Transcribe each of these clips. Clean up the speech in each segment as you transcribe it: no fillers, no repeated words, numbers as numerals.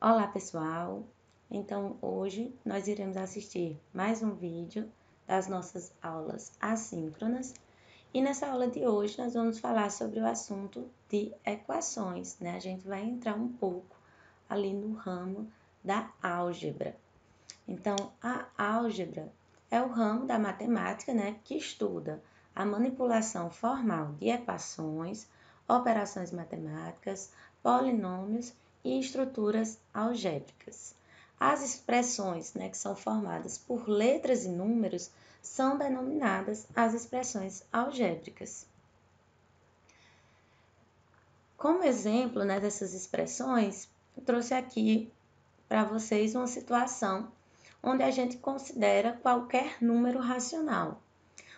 Olá pessoal, então hoje nós iremos assistir mais um vídeo das nossas aulas assíncronas e nessa aula de hoje nós vamos falar sobre o assunto de equações, né? A gente vai entrar um pouco ali no ramo da álgebra. Então a álgebra é o ramo da matemática, né, que estuda a manipulação formal de equações, operações matemáticas, polinômios e estruturas algébricas. As expressões, né, que são formadas por letras e números são denominadas as expressões algébricas. Como exemplo, né, dessas expressões, eu trouxe aqui para vocês uma situação onde a gente considera qualquer número racional.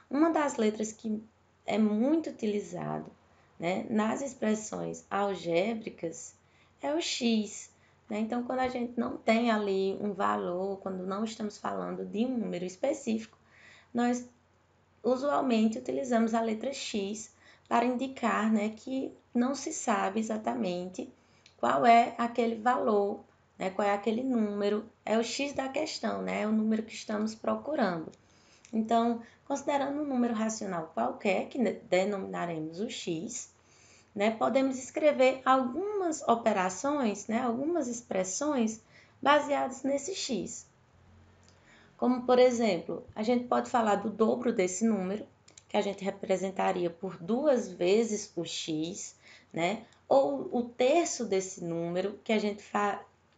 Uma das letras que é muito utilizado, né, nas expressões algébricas é o x. Né? Então, quando a gente não tem ali um valor, quando não estamos falando de um número específico, nós usualmente utilizamos a letra x para indicar, né, que não se sabe exatamente qual é aquele valor, né, qual é aquele número, é o x da questão, né, é o número que estamos procurando. Então, considerando um número racional qualquer, que denominaremos o x, né, podemos escrever algumas operações, né, algumas expressões baseadas nesse x. Como, por exemplo, a gente pode falar do dobro desse número, que a gente representaria por 2 vezes o x, né? Ou o terço desse número, que a gente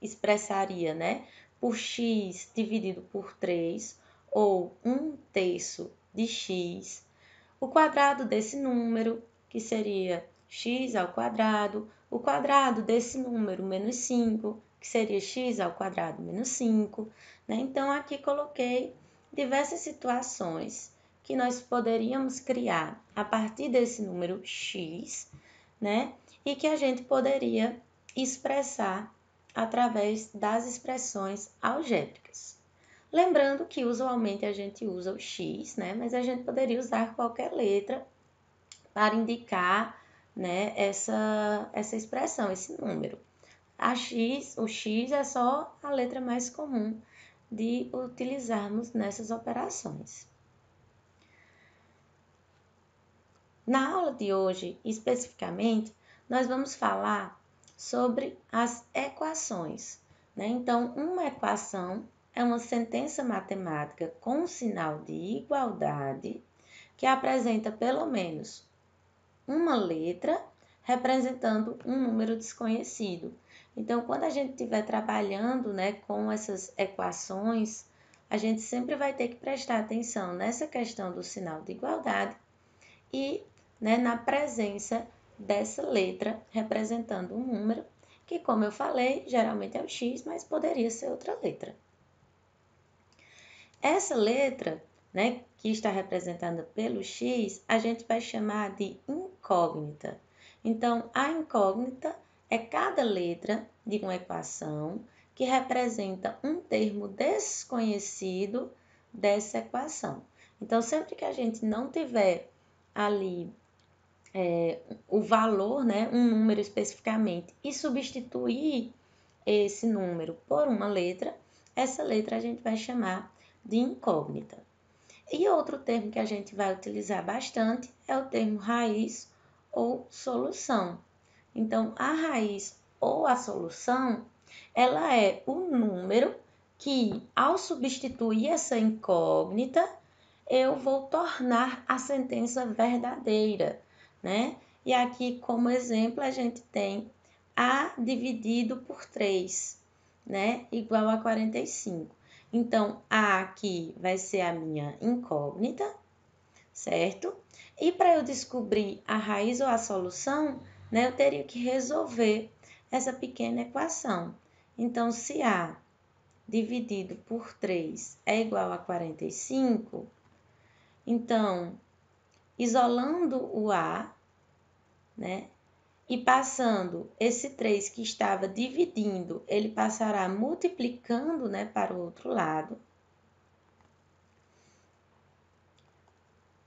expressaria, né, por x dividido por 3, ou 1/3 de x. O quadrado desse número, que seria x ao quadrado. O quadrado desse número menos 5, que seria x ao quadrado menos 5. Né? Então, aqui coloquei diversas situações que nós poderíamos criar a partir desse número x, né? E que a gente poderia expressar através das expressões algébricas. Lembrando que usualmente a gente usa o x, né? Mas a gente poderia usar qualquer letra para indicar, né, essa expressão, esse número. O x é só a letra mais comum de utilizarmos nessas operações. Na aula de hoje, especificamente, nós vamos falar sobre as equações. Né? Então, uma equação é uma sentença matemática com um sinal de igualdade que apresenta pelo menos uma letra representando um número desconhecido. Então, quando a gente estiver trabalhando, né, com essas equações, a gente sempre vai ter que prestar atenção nessa questão do sinal de igualdade e, né, na presença dessa letra representando um número, que, como eu falei, geralmente é o x, mas poderia ser outra letra. Essa letra, né, que está representada pelo x, a gente vai chamar de incógnita. Então, a incógnita é cada letra de uma equação que representa um termo desconhecido dessa equação. Então, sempre que a gente não tiver ali o valor, né, um número especificamente, e substituir esse número por uma letra, essa letra a gente vai chamar de incógnita. E outro termo que a gente vai utilizar bastante é o termo raiz ou solução. Então, a raiz ou a solução, ela é o número que, ao substituir essa incógnita, eu vou tornar a sentença verdadeira, né? E aqui, como exemplo, a gente tem A dividido por 3, né? Igual a 45. Então, A aqui vai ser a minha incógnita, certo? E para eu descobrir a raiz ou a solução, né, eu teria que resolver essa pequena equação. Então, se A dividido por 3 é igual a 45, então, isolando o A, né, e passando esse 3 que estava dividindo, ele passará multiplicando, né, para o outro lado.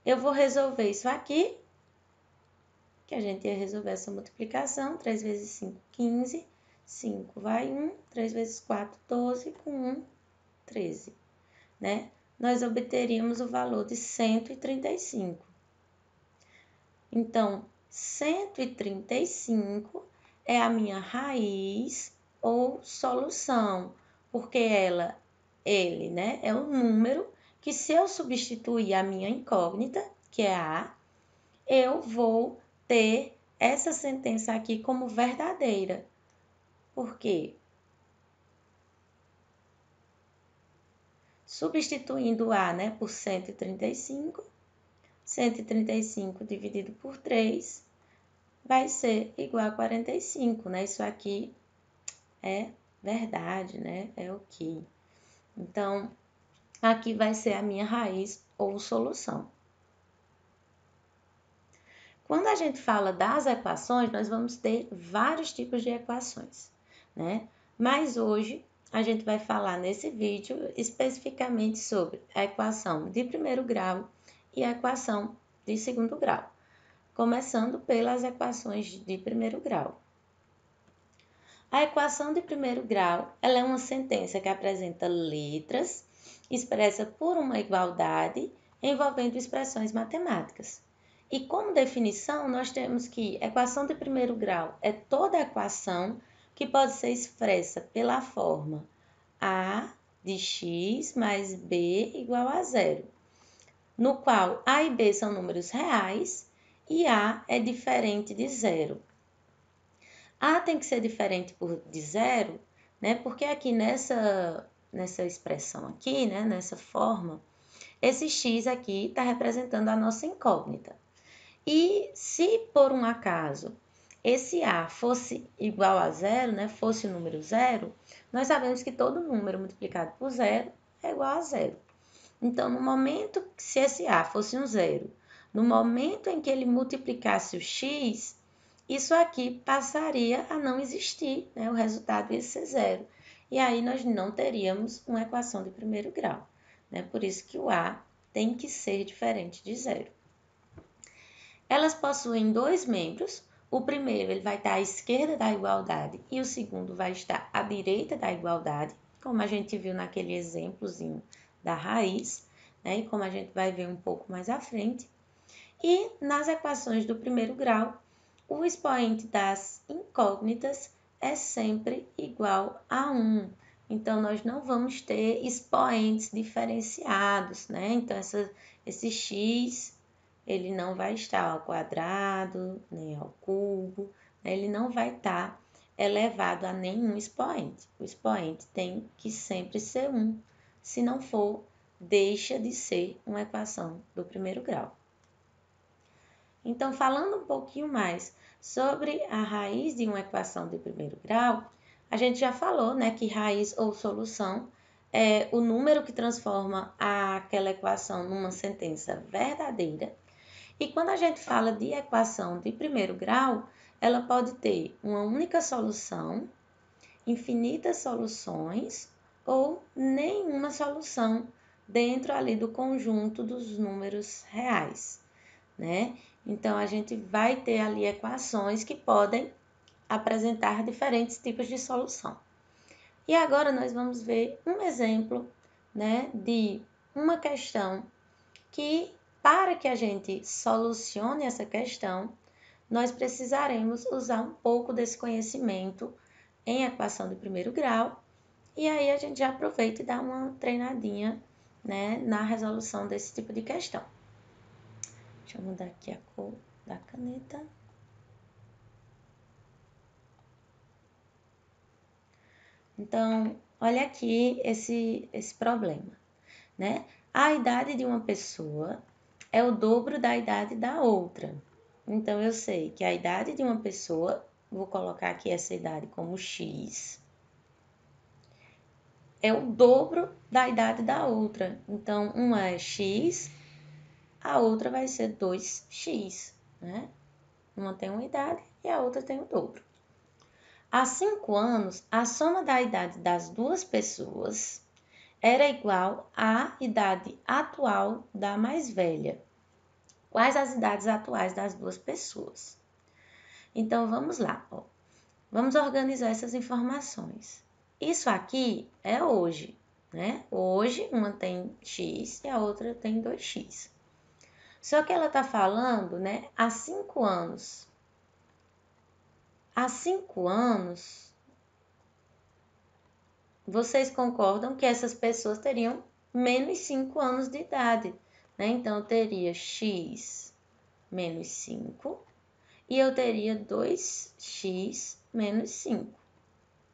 Eu vou resolver isso aqui, que a gente ia resolver essa multiplicação, 3 vezes 5, 15. 5 vai 1, 3 vezes 4, 12, com 1, 13, né? Nós obteríamos o valor de 135. Então, 135 é a minha raiz ou solução, porque ele, né, é o número que, se eu substituir a minha incógnita, que é A, eu vou ter essa sentença aqui como verdadeira. Por quê? Substituindo A, né, por 135, 135 dividido por 3 vai ser igual a 45, né? Isso aqui é verdade, né? É ok. Então, aqui vai ser a minha raiz ou solução. Quando a gente fala das equações, nós vamos ter vários tipos de equações, né? Mas hoje a gente vai falar nesse vídeo especificamente sobre a equação de primeiro grau e a equação de segundo grau, começando pelas equações de primeiro grau. A equação de primeiro grau, ela é uma sentença que apresenta letras expressa por uma igualdade envolvendo expressões matemáticas. E como definição, nós temos que equação de primeiro grau é toda equação que pode ser expressa pela forma a de x mais b igual a zero, no qual a e b são números reais e a é diferente de zero. A tem que ser diferente de zero, né? Porque aqui nessa expressão aqui, né? Nessa forma, esse x aqui está representando a nossa incógnita. E se por um acaso esse a fosse igual a zero, né? Fosse o número zero, nós sabemos que todo número multiplicado por zero é igual a zero. Então, no momento que se esse a fosse um zero, no momento em que ele multiplicasse o x, isso aqui passaria a não existir, né? O resultado ia ser zero. E aí nós não teríamos uma equação de primeiro grau, né? Por isso que o A tem que ser diferente de zero. Elas possuem dois membros. O primeiro ele vai estar à esquerda da igualdade e o segundo vai estar à direita da igualdade, como a gente viu naquele exemplozinho da raiz, né? E como a gente vai ver um pouco mais à frente. E nas equações do primeiro grau, o expoente das incógnitas é sempre igual a 1. Então, nós não vamos ter expoentes diferenciados, né? Então, esse x, ele não vai estar ao quadrado, nem ao cubo, né? Ele não vai estar elevado a nenhum expoente. O expoente tem que sempre ser 1. Se não for, deixa de ser uma equação do primeiro grau. Então, falando um pouquinho mais sobre a raiz de uma equação de primeiro grau, a gente já falou, né, que raiz ou solução é o número que transforma aquela equação numa sentença verdadeira. E quando a gente fala de equação de primeiro grau, ela pode ter uma única solução, infinitas soluções ou nenhuma solução dentro ali do conjunto dos números reais, né? Então, a gente vai ter ali equações que podem apresentar diferentes tipos de solução. E agora nós vamos ver um exemplo, né, de uma questão que, para que a gente solucione essa questão, nós precisaremos usar um pouco desse conhecimento em equação de primeiro grau, e aí a gente já aproveita e dá uma treinadinha, né, na resolução desse tipo de questão. Deixa eu mudar aqui a cor da caneta. Então, olha aqui esse problema, né? A idade de uma pessoa é o dobro da idade da outra. Então, eu sei que a idade de uma pessoa, vou colocar aqui essa idade como X, é o dobro da idade da outra. Então, uma é X, a outra vai ser 2x, né? Uma tem uma idade e a outra tem o dobro. Há 5 anos, a soma da idade das duas pessoas era igual à idade atual da mais velha. Quais as idades atuais das duas pessoas? Então, vamos lá. Ó. Vamos organizar essas informações. Isso aqui é hoje, né? Hoje uma tem x e a outra tem 2x. Só que ela está falando, né, há 5 anos. Há 5 anos, vocês concordam que essas pessoas teriam menos 5 anos de idade, né? Então, eu teria x menos 5 e eu teria 2x menos 5.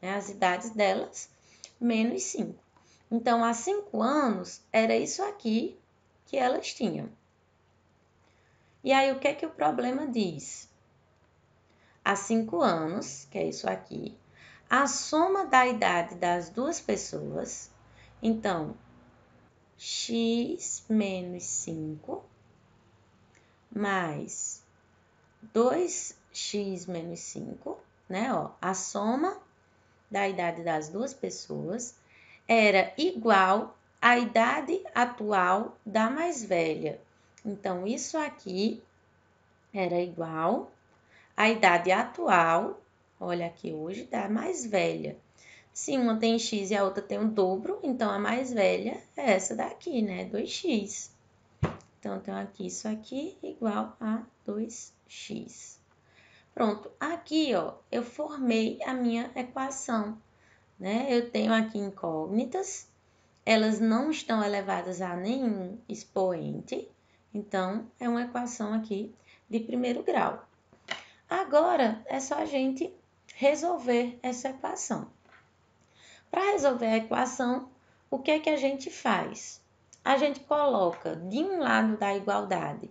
Né? As idades delas, menos 5. Então, há 5 anos, era isso aqui que elas tinham. E aí, o que é que o problema diz? Há 5 anos, que é isso aqui, a soma da idade das duas pessoas, então, x menos 5 mais 2x menos 5, né? Ó, a soma da idade das duas pessoas era igual à idade atual da mais velha. Então, isso aqui era igual à idade atual, olha aqui hoje, da mais velha. Se uma tem x e a outra tem o dobro, então a mais velha é essa daqui, né? 2x. Então, eu tenho aqui isso aqui igual a 2x. Pronto, aqui, ó, eu formei a minha equação, né? Eu tenho aqui incógnitas, elas não estão elevadas a nenhum expoente, então, é uma equação aqui de primeiro grau. Agora, é só a gente resolver essa equação. Para resolver a equação, o que é que a gente faz? A gente coloca de um lado da igualdade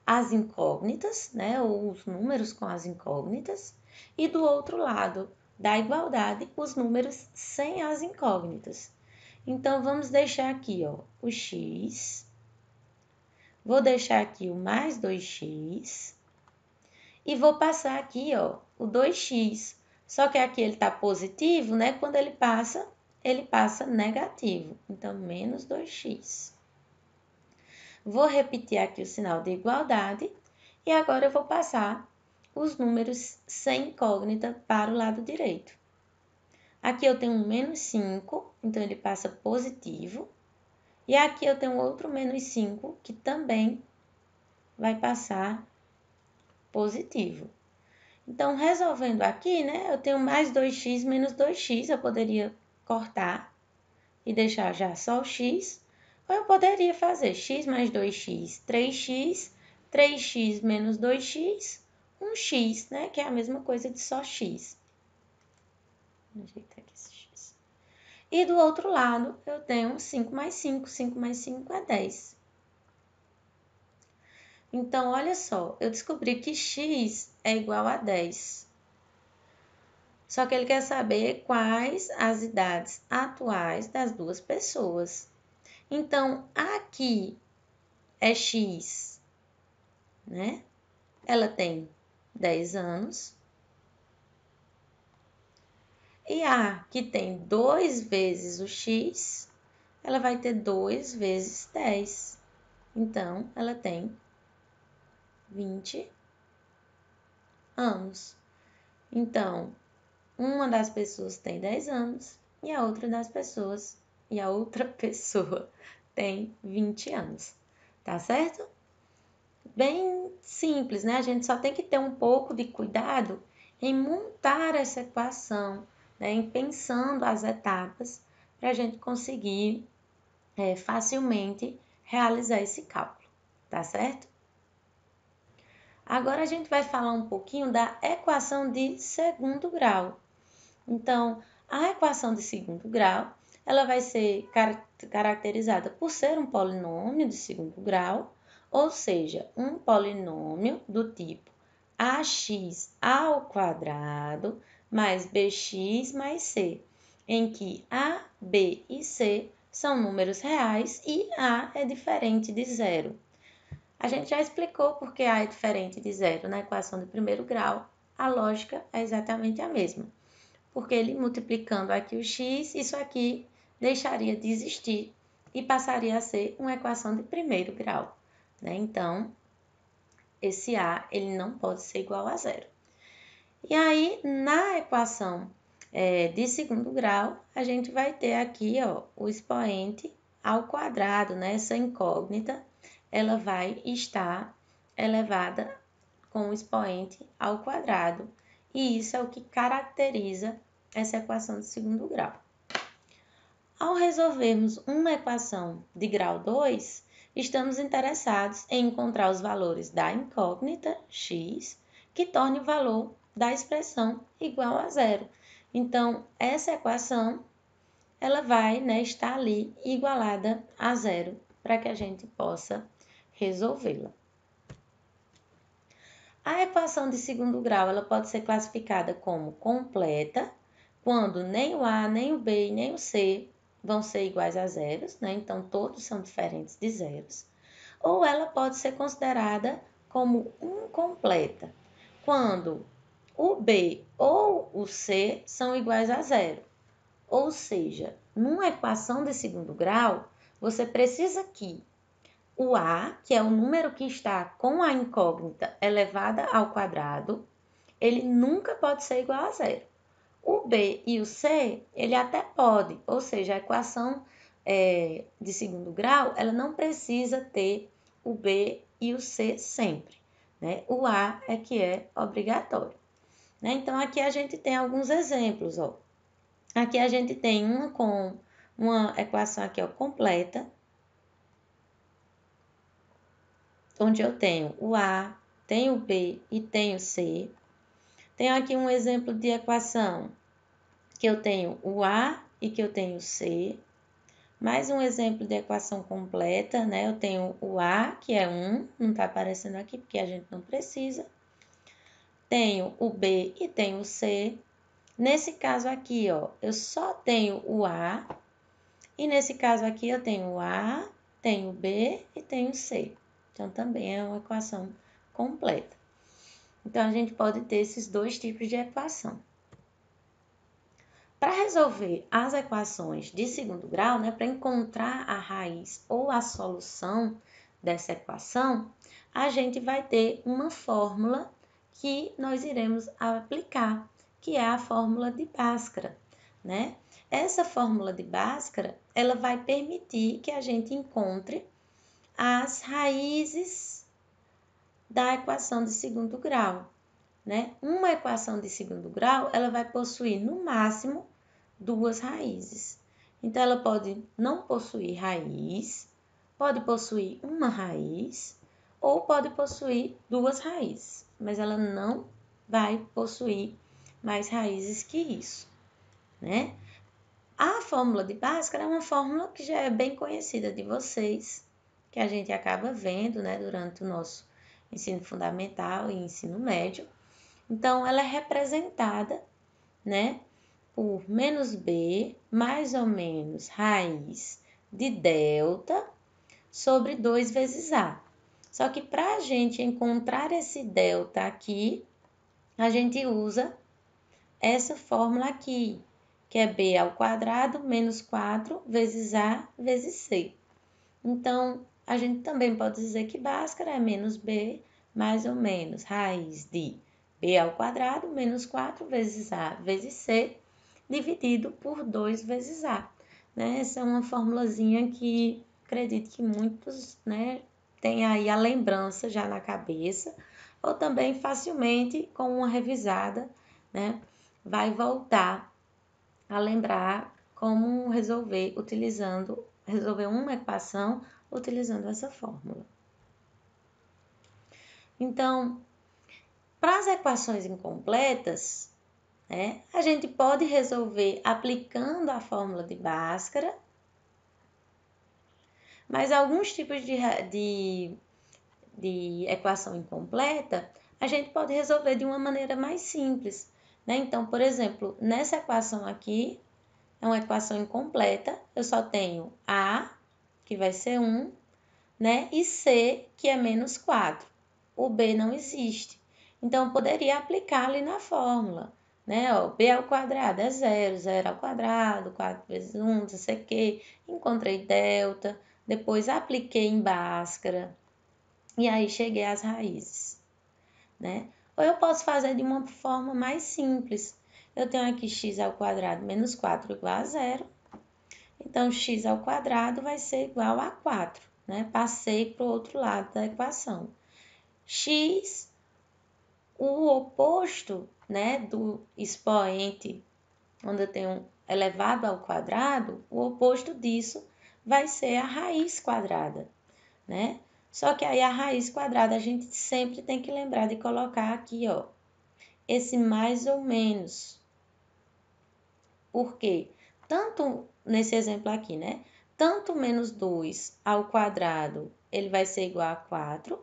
as incógnitas, né, ou os números com as incógnitas, e do outro lado da igualdade, os números sem as incógnitas. Então, vamos deixar aqui, ó, o x, vou deixar aqui o mais 2x, e vou passar aqui, ó, o 2x. Só que aqui ele está positivo, né? Quando ele passa negativo. Então, menos 2x. Vou repetir aqui o sinal de igualdade. E agora eu vou passar os números sem incógnita para o lado direito. Aqui eu tenho um menos 5, então ele passa positivo. E aqui eu tenho outro menos 5, que também vai passar positivo. Então, resolvendo aqui, né, eu tenho mais 2x menos 2x, eu poderia cortar e deixar já só o x, ou eu poderia fazer x mais 2x, 3x, 3x menos 2x, 1x, né, que é a mesma coisa de só x. Vou ajeitar aqui esse x. E do outro lado, eu tenho 5 mais 5, 5 mais 5 é 10. Então, olha só, eu descobri que x é igual a 10. Só que ele quer saber quais as idades atuais das duas pessoas. Então, aqui é x, né? Ela tem 10 anos. E a que tem 2 vezes o x, ela vai ter 2 vezes 10. Então, ela tem 20 anos. Então, uma das pessoas tem 10 anos e a outra pessoa tem 20 anos. Tá certo? Bem simples, né? A gente só tem que ter um pouco de cuidado em montar essa equação, né? Em pensando as etapas para a gente conseguir facilmente realizar esse cálculo, tá certo? Agora a gente vai falar um pouquinho da equação de segundo grau. Então, a equação de segundo grau, ela vai ser caracterizada por ser um polinômio de segundo grau, ou seja, um polinômio do tipo ax ao quadrado mais bx mais c, em que a, b e c são números reais e a é diferente de zero. A gente já explicou porque a é diferente de zero na equação de primeiro grau, a lógica é exatamente a mesma. Porque ele multiplicando aqui o x, isso aqui deixaria de existir e passaria a ser uma equação de primeiro grau, né? Então, esse a ele não pode ser igual a zero. E aí, na equação de segundo grau, a gente vai ter aqui, ó, o expoente ao quadrado, né? Essa incógnita, ela vai estar elevada com o expoente ao quadrado. E isso é o que caracteriza essa equação de segundo grau. Ao resolvermos uma equação de grau 2, estamos interessados em encontrar os valores da incógnita, x, que torne o valor da expressão igual a zero. Então, essa equação, ela vai, né, estar ali igualada a zero, para que a gente possa resolvê-la. A equação de segundo grau, ela pode ser classificada como completa, quando nem o A, nem o B e nem o C vão ser iguais a zeros, né? Então, todos são diferentes de zeros. Ou ela pode ser considerada como incompleta, quando o B ou o C são iguais a zero. Ou seja, numa equação de segundo grau, você precisa que o A, que é o número que está com a incógnita elevada ao quadrado, ele nunca pode ser igual a zero. O B e o C, ele até pode, ou seja, a equação de segundo grau, ela não precisa ter o B e o C sempre, né? O A é que é obrigatório, né? Então, aqui a gente tem alguns exemplos, ó. Aqui a gente tem uma com uma equação aqui, ó, completa, onde eu tenho o A, tenho o B e tenho o C. Tenho aqui um exemplo de equação que eu tenho o A e que eu tenho o C. Mais um exemplo de equação completa, né? Eu tenho o A, que é 1, não está aparecendo aqui porque a gente não precisa. Tenho o B e tenho o C. Nesse caso aqui, ó, eu só tenho o A. E nesse caso aqui eu tenho o A, tenho o B e tenho o C. Então, também é uma equação completa. Então, a gente pode ter esses dois tipos de equação. Para resolver as equações de segundo grau, né, para encontrar a raiz ou a solução dessa equação, a gente vai ter uma fórmula que nós iremos aplicar, que é a fórmula de Bhaskara, né? Essa fórmula de Bhaskara, ela vai permitir que a gente encontre as raízes da equação de segundo grau, né? Uma equação de segundo grau, ela vai possuir no máximo duas raízes. Então, ela pode não possuir raiz, pode possuir uma raiz ou pode possuir duas raízes, mas ela não vai possuir mais raízes que isso, né? A fórmula de Bhaskara é uma fórmula que já é bem conhecida de vocês, que a gente acaba vendo, né, durante o nosso ensino fundamental e ensino médio. Então, ela é representada, né, por menos b mais ou menos raiz de delta sobre 2 vezes a. Só que para a gente encontrar esse delta aqui, a gente usa essa fórmula aqui, que é b ao quadrado menos 4 vezes a vezes c. Então, a gente também pode dizer que Bhaskara é menos b mais ou menos raiz de b ao quadrado menos 4 vezes a vezes c, dividido por 2 vezes a. Né? Essa é uma formulazinha que acredito que muitos, né, têm aí a lembrança já na cabeça, ou também facilmente com uma revisada, né, vai voltar a lembrar como resolver uma equação utilizando essa fórmula. Então, para as equações incompletas, né, a gente pode resolver aplicando a fórmula de Bhaskara, mas alguns tipos de equação incompleta, a gente pode resolver de uma maneira mais simples, né? Então, por exemplo, nessa equação aqui, é uma equação incompleta, eu só tenho A, que vai ser 1, né? E C, que é menos 4. O B não existe. Então, eu poderia aplicar ali na fórmula, né? Ó, B ao quadrado é 0, 0 ao quadrado, 4 vezes 1, não sei o quê. Encontrei delta, depois apliquei em Bhaskara, e aí cheguei às raízes, né? Ou eu posso fazer de uma forma mais simples. Eu tenho aqui x ao quadrado menos 4 igual a zero. Então, x ao quadrado vai ser igual a 4, né? Passei para o outro lado da equação. X, o oposto, né, do expoente, onde eu tenho elevado ao quadrado, o oposto disso vai ser a raiz quadrada, né? Só que aí a raiz quadrada a gente sempre tem que lembrar de colocar aqui, ó, esse mais ou menos. Por quê? Tanto nesse exemplo aqui, né? Tanto menos 2 ao quadrado, ele vai ser igual a 4.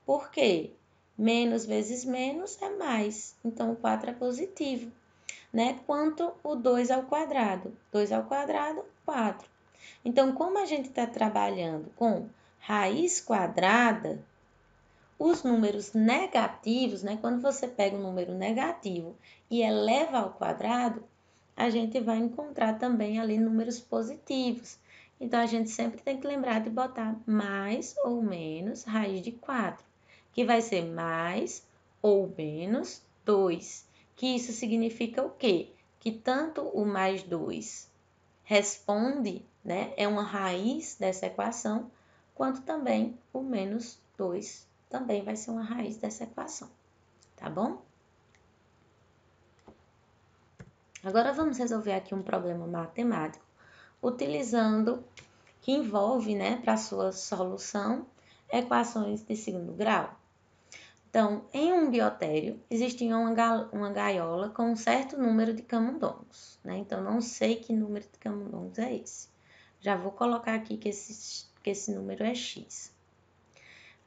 Por quê? Menos vezes menos é mais. Então, o 4 é positivo, né? Quanto o 2 ao quadrado. 2 ao quadrado, 4. Então, como a gente está trabalhando com raiz quadrada, os números negativos, né? Quando você pega um número negativo e eleva ao quadrado, a gente vai encontrar também ali números positivos. Então, a gente sempre tem que lembrar de botar mais ou menos raiz de 4, que vai ser mais ou menos 2, que isso significa o quê? Que tanto o mais 2 responde, né, é uma raiz dessa equação, quanto também o menos 2 também vai ser uma raiz dessa equação, tá bom? Agora vamos resolver aqui um problema matemático, utilizando, que envolve, né, para sua solução, equações de segundo grau. Então, em um biotério, existia uma gaiola com um certo número de camundongos, né? Então, não sei que número de camundongos é esse. Já vou colocar aqui que esse número é X.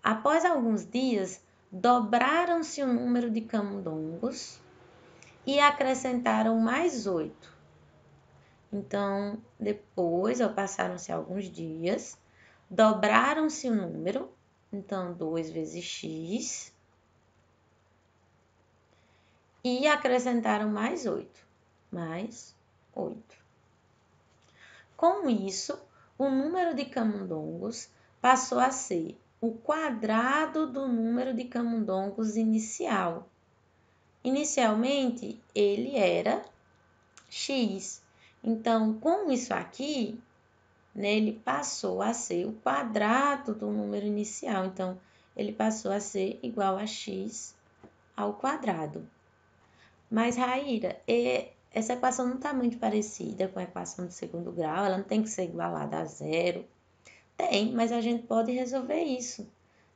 Após alguns dias, dobraram-se o número de camundongos e acrescentaram mais 8. Então, depois, passaram-se alguns dias, dobraram-se o número, então 2 vezes x, e acrescentaram mais 8. Mais 8. Com isso, o número de camundongos passou a ser o quadrado do número de camundongos inicial. Inicialmente, ele era x. Então, com isso aqui, né, ele passou a ser o quadrado do número inicial. Então, ele passou a ser igual a x ao quadrado. Mas, Raíra, essa equação não está muito parecida com a equação de segundo grau, ela não tem que ser igualada a zero. Tem, mas a gente pode resolver isso,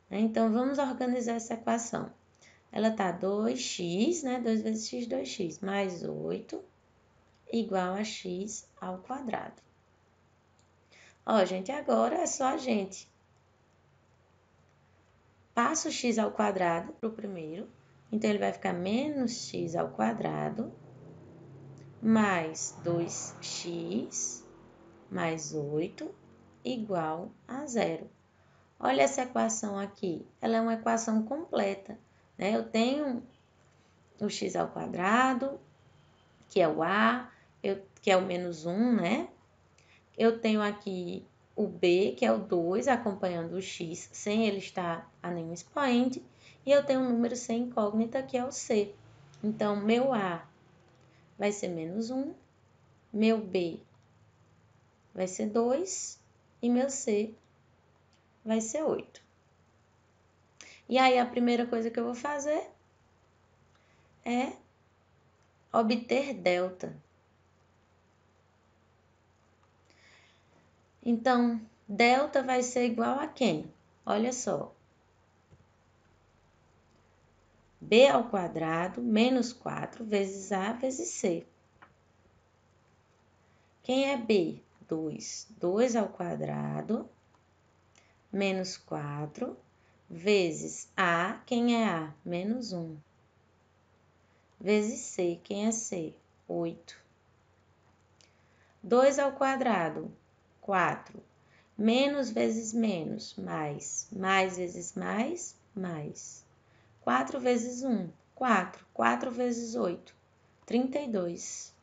né? Então, vamos organizar essa equação. Ela está 2x, né? 2 vezes x, 2x, mais 8, igual a x ao quadrado. Ó, gente, agora é só a gente. Passa o x ao quadrado para o primeiro, então ele vai ficar menos x ao quadrado, mais 2x, mais 8, igual a zero. Olha essa equação aqui, ela é uma equação completa, né? Eu tenho o x ao quadrado, que é o a, que é o menos 1, né? Eu tenho aqui o b, que é o 2, acompanhando o x, sem ele estar a nenhum expoente, e eu tenho um número sem incógnita, que é o c. Então, meu a vai ser menos 1, meu b vai ser 2 e meu c vai ser 8. E aí, a primeira coisa que eu vou fazer é obter delta. Então, delta vai ser igual a quem? Olha só. B ao quadrado menos 4 vezes A vezes C. Quem é B? 2. 2 ao quadrado menos 4 vezes A. Quem é A? Menos 1. Vezes C. Quem é C? 8. 2 ao quadrado, 4. Menos vezes menos, mais. Mais vezes mais, mais. 4 vezes 1, 4. 4 vezes 8, 32.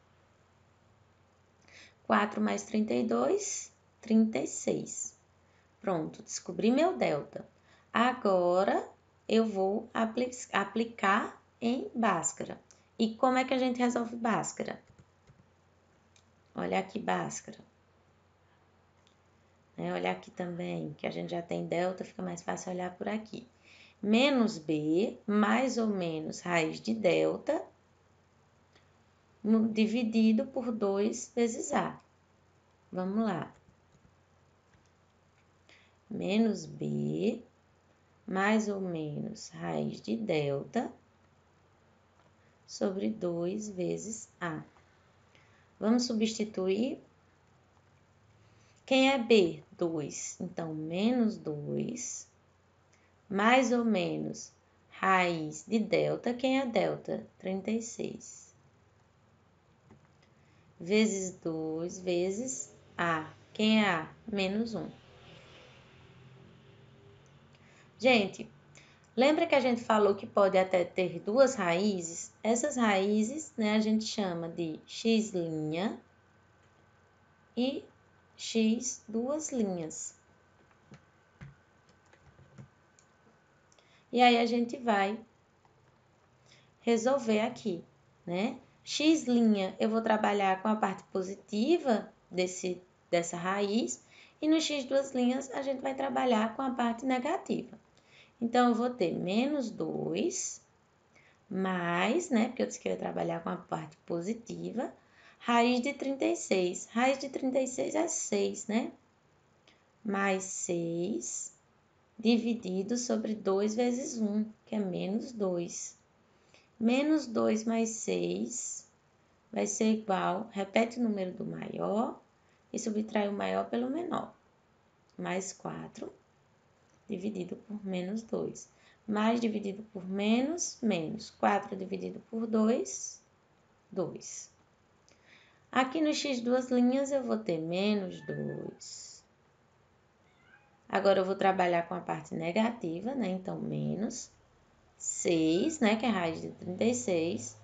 4 mais 32, 36. Pronto, descobri meu delta. Agora, eu vou aplicar em Bhaskara. E como é que a gente resolve Bhaskara? Olha aqui Bhaskara. Olha aqui também, que a gente já tem delta, fica mais fácil olhar por aqui. Menos b, mais ou menos raiz de delta, dividido por 2 vezes a. Vamos lá. Menos b, mais ou menos raiz de delta, sobre 2 vezes a. Vamos substituir. Quem é b? 2. Então, menos 2, mais ou menos raiz de delta. Quem é delta? 36. Vezes 2 vezes a. Quem é a? Menos 1. Gente, lembra que a gente falou que pode até ter duas raízes? Essas raízes, a gente chama de x' e x duas linhas. E aí a gente vai resolver aqui, né? X' eu vou trabalhar com a parte positiva dessa raiz, e no x duas linhas a gente vai trabalhar com a parte negativa. Então, eu vou ter menos 2, mais, porque eu disse que eu ia trabalhar com a parte positiva, raiz de 36. Raiz de 36 é 6, né? Mais 6, dividido sobre 2 vezes 1, que é menos 2. Menos 2 mais 6 vai ser igual, repete o número do maior e subtrai o maior pelo menor. Mais 4, dividido por menos 2. Mais dividido por menos, menos. 4 dividido por 2, 2. Aqui no x duas linhas eu vou ter menos 2. Agora eu vou trabalhar com a parte negativa, Então, menos 6, que é a raiz de 36,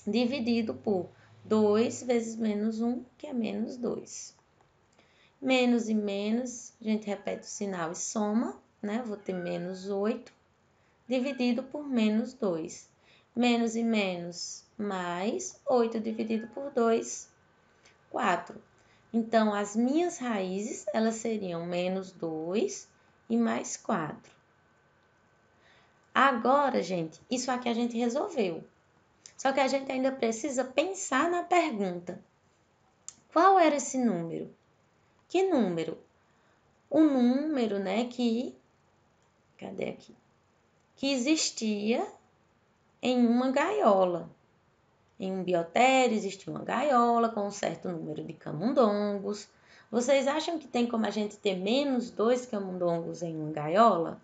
dividido por 2 vezes menos 1, que é menos 2. Menos e menos, a gente repete o sinal e soma, Eu vou ter menos 8, dividido por menos 2. Menos e menos, mais 8 dividido por 2, 4. Então, as minhas raízes, elas seriam menos 2 e mais 4. Agora, gente, isso aqui a gente resolveu. Só que a gente ainda precisa pensar na pergunta. Qual era esse número? Que número? O número, cadê aqui? Que existia em uma gaiola. Em um biotério existia uma gaiola com um certo número de camundongos. Vocês acham que tem como a gente ter menos 2 camundongos em uma gaiola?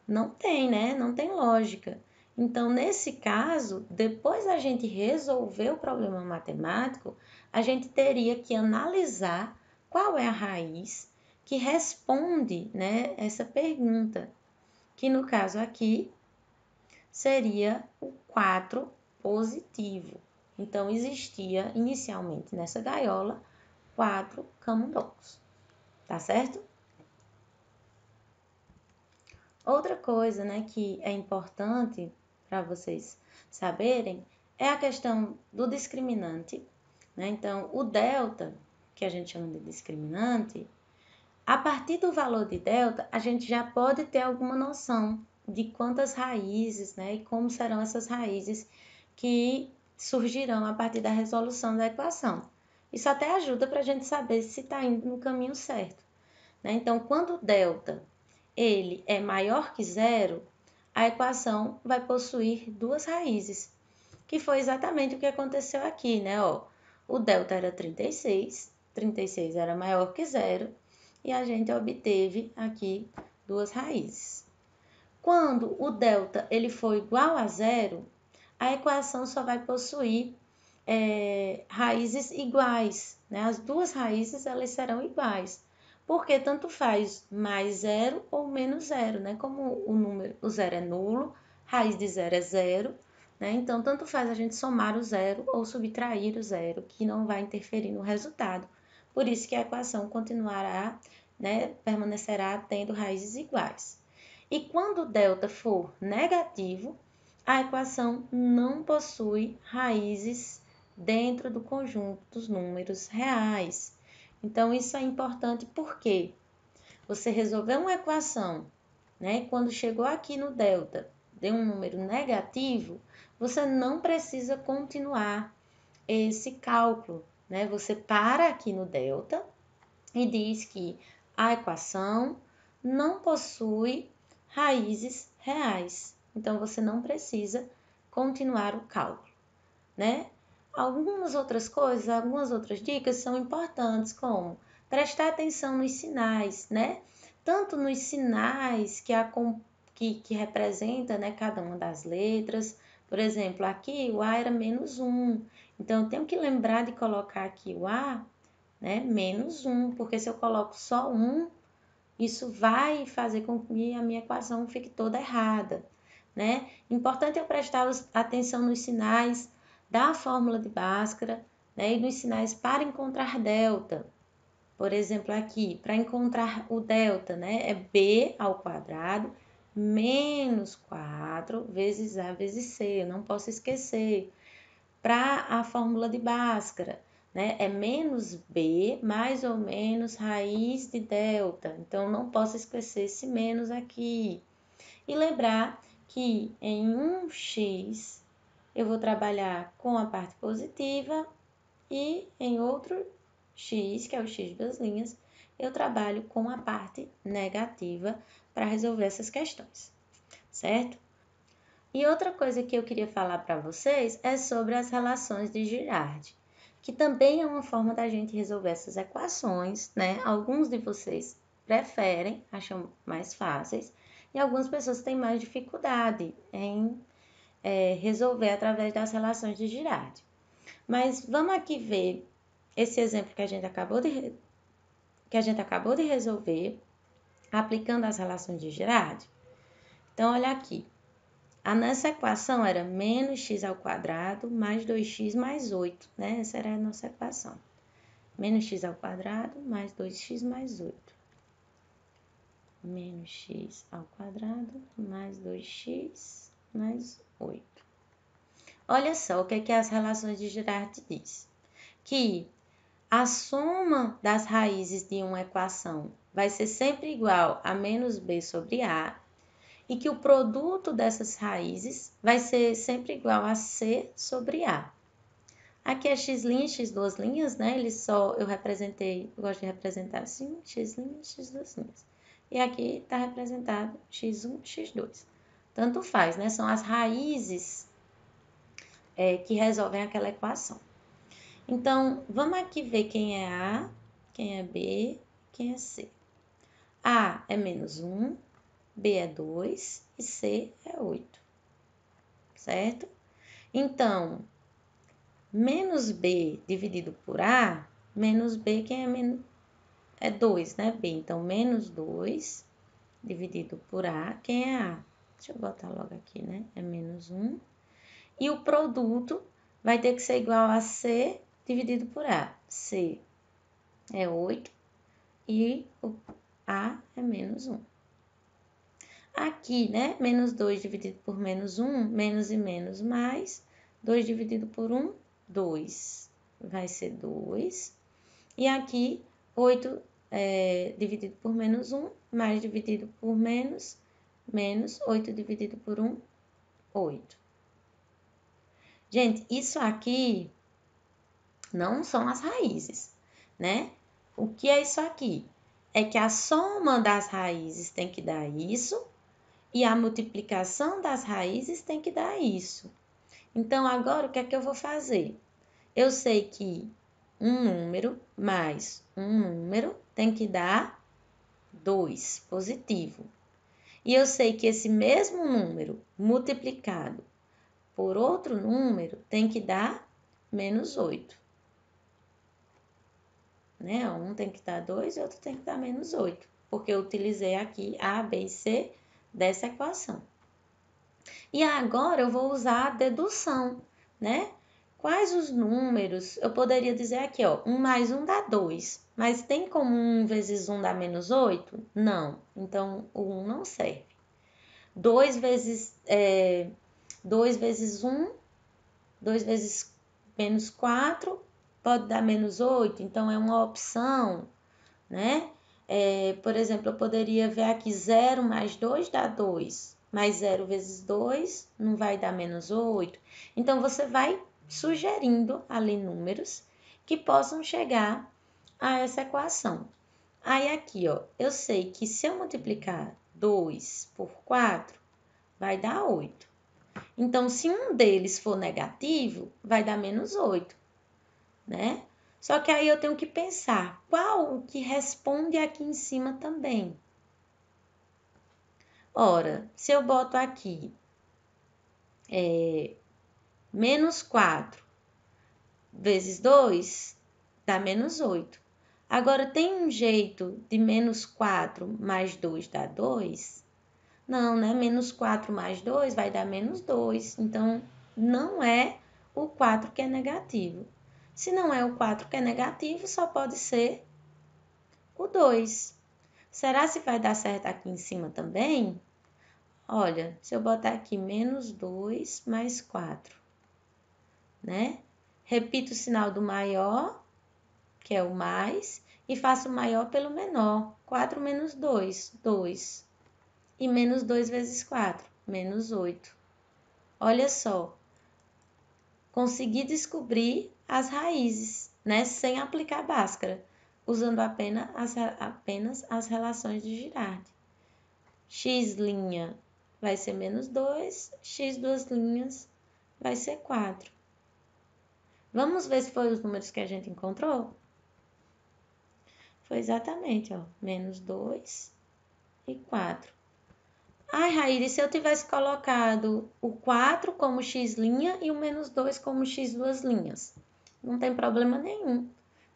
Não tem, Não tem lógica. Então, nesse caso, depois da gente resolver o problema matemático, a gente teria que analisar qual é a raiz que responde, essa pergunta, que no caso aqui seria o 4 positivo. Então, existia inicialmente nessa gaiola 4 camundongos, tá certo? Outra coisa, que é importante para vocês saberem é a questão do discriminante, Então, o delta, que a gente chama de discriminante, a partir do valor de delta, a gente já pode ter alguma noção de quantas raízes, e como serão essas raízes que surgirão a partir da resolução da equação. Isso até ajuda para a gente saber se está indo no caminho certo, Então, quando o delta ele é maior que zero, a equação vai possuir duas raízes, que foi exatamente o que aconteceu aqui, O delta era 36 era maior que zero, e a gente obteve aqui duas raízes. Quando o delta ele for igual a zero, a equação só vai possuir raízes iguais, As duas raízes elas serão iguais, porque tanto faz mais zero ou menos zero, Como o zero é nulo, raiz de zero é zero, Então, tanto faz a gente somar o zero ou subtrair o zero, que não vai interferir no resultado. Por isso que a equação continuará, permanecerá tendo raízes iguais. E quando o delta for negativo, a equação não possui raízes dentro do conjunto dos números reais. Então, isso é importante porque você resolveu uma equação, né? Quando chegou aqui no delta, deu um número negativo, você não precisa continuar esse cálculo, né? Você para aqui no delta e diz que a equação não possui raízes reais. Então, você não precisa continuar o cálculo, né? Algumas outras coisas, algumas outras dicas são importantes, como prestar atenção nos sinais, né? Tanto nos sinais que representa, né, cada uma das letras. Por exemplo, aqui o A era -1. Então, eu tenho que lembrar de colocar aqui o A, né, -1, porque se eu coloco só 1, isso vai fazer com que a minha equação fique toda errada, né? Importante eu prestar atenção nos sinais da fórmula de Bhaskara, né, e nos sinais para encontrar delta. Por exemplo, aqui, para encontrar o delta, né, é b ao quadrado menos 4 vezes a vezes c. Eu não posso esquecer. Para a fórmula de Bhaskara, né, é menos b mais ou menos raiz de delta. Então, não posso esquecer esse menos aqui. E lembrar que em 1x eu vou trabalhar com a parte positiva e em outro x, que é o x das linhas, eu trabalho com a parte negativa para resolver essas questões, certo? E outra coisa que eu queria falar para vocês é sobre as relações de Girardi, que também é uma forma da gente resolver essas equações, né? Alguns de vocês preferem, acham mais fáceis, e algumas pessoas têm mais dificuldade em resolver através das relações de Girardi. Mas vamos aqui ver esse exemplo que a gente acabou de resolver, aplicando as relações de Girardi. Então, olha aqui. Nessa equação era menos x ao quadrado mais 2x mais 8, né? Essa era a nossa equação. Menos x ao quadrado mais 2x mais 8. Menos x ao quadrado mais 2x mais 8. Olha só o que as relações de Girardi diz. Que a soma das raízes de uma equação vai ser sempre igual a menos b sobre a, e que o produto dessas raízes vai ser sempre igual a C sobre A. Aqui é x', x duas linhas, né? Eu gosto de representar assim, x', x duas linhas. E aqui está representado x1, x2. Tanto faz, né? São as raízes que resolvem aquela equação. Então, vamos aqui ver quem é A, quem é B, quem é C. A é -1, B é 2 e C é 8, certo? Então, menos B dividido por A, menos B, quem é menos? É 2, né, B? Então, menos 2 dividido por A, quem é A? Deixa eu botar logo aqui, né? É -1. E o produto vai ter que ser igual a C dividido por A. C é 8 e o A é -1. Aqui, né, menos 2 dividido por -1, menos e menos mais, 2 dividido por 1, 2, vai ser 2. E aqui, 8 dividido por -1, mais dividido por menos, 8 dividido por 1, 8. Gente, isso aqui não são as raízes, né? O que é isso aqui? É que a soma das raízes tem que dar isso, e a multiplicação das raízes tem que dar isso. Então, agora, o que é que eu vou fazer? Eu sei que um número mais um número tem que dar 2, positivo. E eu sei que esse mesmo número multiplicado por outro número tem que dar -8. Né? Um tem que dar 2 e outro tem que dar -8, porque eu utilizei aqui A, B e C dessa equação. E agora eu vou usar a dedução, né? Quais os números? Eu poderia dizer aqui, ó, 1 mais 1 dá 2, mas tem como 1 vezes 1 dar -8? Não, então o 1 não serve. 2 vezes 2 vezes 1, 2 vezes menos 4, pode dar menos 8, então é uma opção, né? Por exemplo, eu poderia ver aqui 0 mais 2 dá 2, mas 0 vezes 2 não vai dar menos 8. Então, você vai sugerindo ali números que possam chegar a essa equação. Aí aqui, ó, eu sei que se eu multiplicar 2 por 4, vai dar 8. Então, se um deles for negativo, vai dar menos 8, né? Só que aí eu tenho que pensar qual o que responde aqui em cima também. Ora, se eu boto aqui menos 4 vezes 2, dá menos 8. Agora, tem um jeito de menos 4 mais 2 dá 2? Não, né? Menos 4 mais 2 vai dar menos 2. Então, não é o 4 que é negativo. Se não é o 4 que é negativo, só pode ser o 2. Será se vai dar certo aqui em cima também? Olha, se eu botar aqui menos 2 mais 4, né? Repito o sinal do maior, que é o mais, e faço o maior pelo menor. 4 menos 2, 2. E menos 2 vezes 4, menos 8. Olha só, consegui descobrir as raízes, né? Sem aplicar Bhaskara, usando apenas as relações de Girardi. X' vai ser menos 2, x duas linhas vai ser 4. Vamos ver se foi os números que a gente encontrou? Foi exatamente, ó, menos 2 e 4. Ai, Raíra, se eu tivesse colocado o 4 como x' e o menos 2 como x duas linhas? Não tem problema nenhum,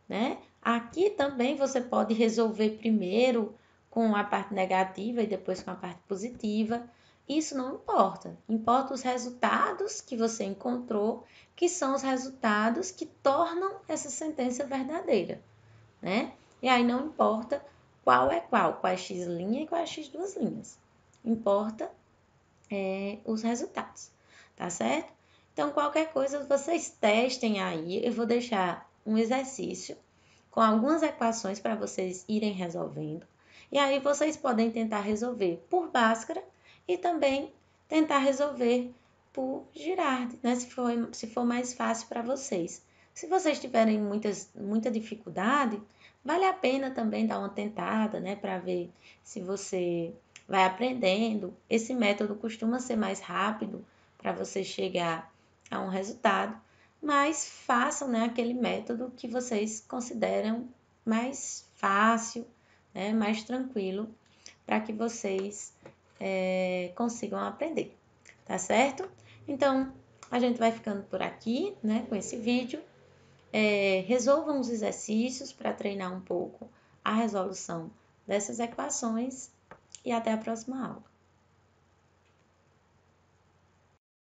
né? Aqui também você pode resolver primeiro com a parte negativa e depois com a parte positiva. Isso não importa. Importa os resultados que você encontrou, que são os resultados que tornam essa sentença verdadeira, né? E aí não importa qual é x' e qual é x duas linhas. Importa os resultados, tá certo? Então, qualquer coisa, vocês testem aí. Eu vou deixar um exercício com algumas equações para vocês irem resolvendo. E aí, vocês podem tentar resolver por Bhaskara e também tentar resolver por Girardi, né? Se for mais fácil para vocês. Se vocês tiverem muita dificuldade, vale a pena também dar uma tentada, né? Para ver se você vai aprendendo. Esse método costuma ser mais rápido para você chegar a um resultado, mas façam, né, aquele método que vocês consideram mais fácil, né, mais tranquilo, para que vocês consigam aprender, tá certo? Então, a gente vai ficando por aqui, né, com esse vídeo. Resolvam os exercícios para treinar um pouco a resolução dessas equações e até a próxima aula.